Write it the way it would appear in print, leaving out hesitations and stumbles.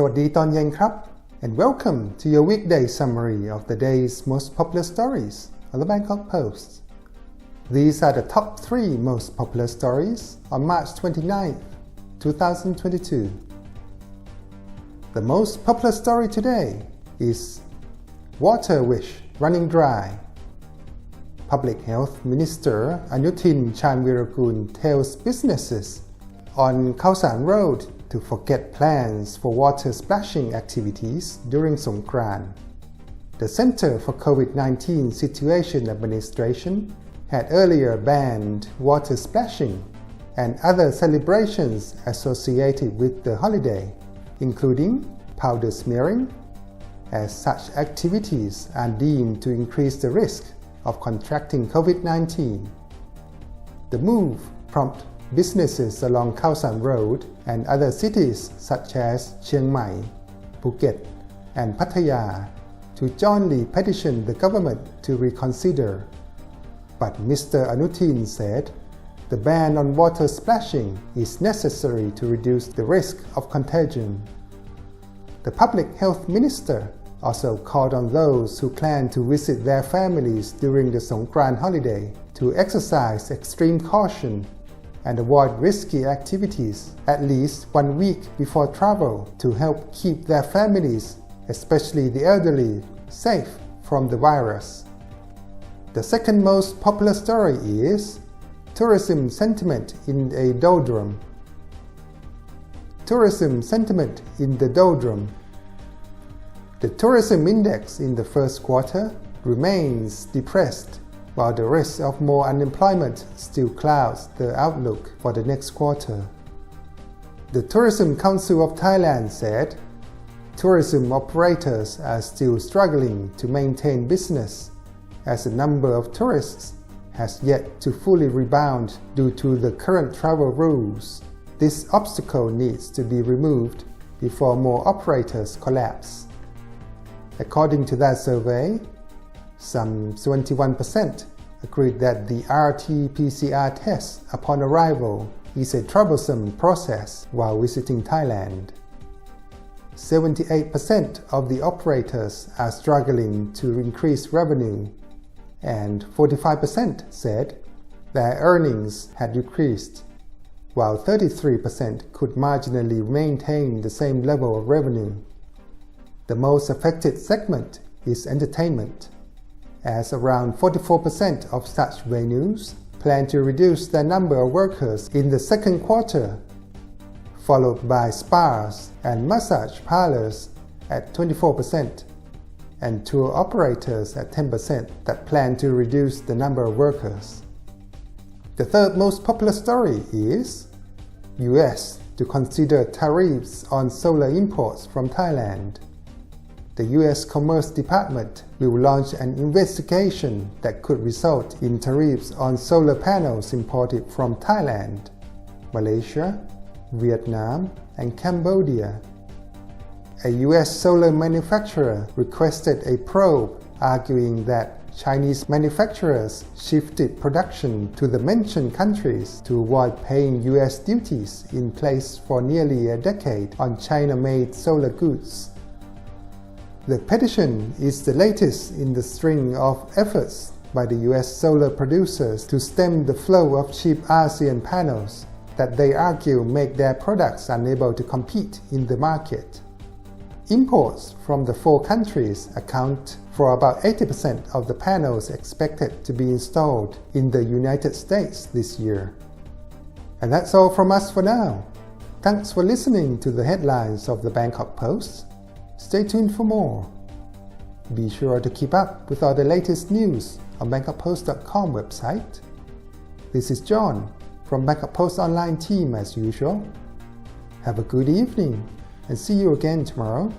สวัสดีตอนเย็นครับ and welcome to your weekday summary of the day's most popular stories on the Bangkok Post. These are the top 3 most popular stories on March 29, 2022. The most popular story today is Water Wish Running Dry. Public Health Minister Anutin Chanvirakul tells businesses on Khao San Road to forget plans for water splashing activities during Songkran. The Center for COVID-19 Situation Administration had earlier banned water splashing and other celebrations associated with the holiday, including powder smearing, as such activities are deemed to increase the risk of contracting COVID-19. The move prompted businesses along Khao San Road and other cities such as Chiang Mai, Phuket, and Pattaya to jointly petition the government to reconsider. But Mr. Anutin said the ban on water splashing is necessary to reduce the risk of contagion. The Public Health Minister also called on those who plan to visit their families during the Songkran holiday to exercise extreme caution and avoid risky activities at least 1 week before travel to help keep their families, especially the elderly, safe from the virus. The second most popular story is Tourism Sentiment in a Doldrum. Tourism sentiment in the doldrum. The tourism index in the first quarter remains depressed, while the risk of more unemployment still clouds the outlook for the next quarter. The Tourism Council of Thailand said tourism operators are still struggling to maintain business as the number of tourists has yet to fully rebound due to the current travel rules. This obstacle needs to be removed before more operators collapse. According to that survey, some 71% agreed that the RT-PCR test upon arrival is a troublesome process while visiting Thailand. 78% of the operators are struggling to increase revenue, and 45% said their earnings had decreased, while 33% could marginally maintain the same level of revenue. The most affected segment is entertainment, as around 44% of such venues plan to reduce their number of workers in the second quarter, followed by spas and massage parlors at 24%, and tour operators at 10% that plan to reduce the number of workers. The third most popular story is US to consider tariffs on solar imports from Thailand. The U.S. Commerce Department will launch an investigation that could result in tariffs on solar panels imported from Thailand, Malaysia, Vietnam, and Cambodia. A U.S. solar manufacturer requested a probe arguing that Chinese manufacturers shifted production to the mentioned countries to avoid paying U.S. duties in place for nearly a decade on China-made solar goods. The petition is the latest in the string of efforts by the U.S. solar producers to stem the flow of cheap ASEAN panels that they argue make their products unable to compete in the market. Imports from the 4 countries account for about 80% of the panels expected to be installed in the United States this year. And that's all from us for now. Thanks for listening to the headlines of the Bangkok Post. Stay tuned for more. Be sure to keep up with all the latest news on bangkokpost.com website. This is John from Bangkok Post online team as usual. Have a good evening and see you again tomorrow.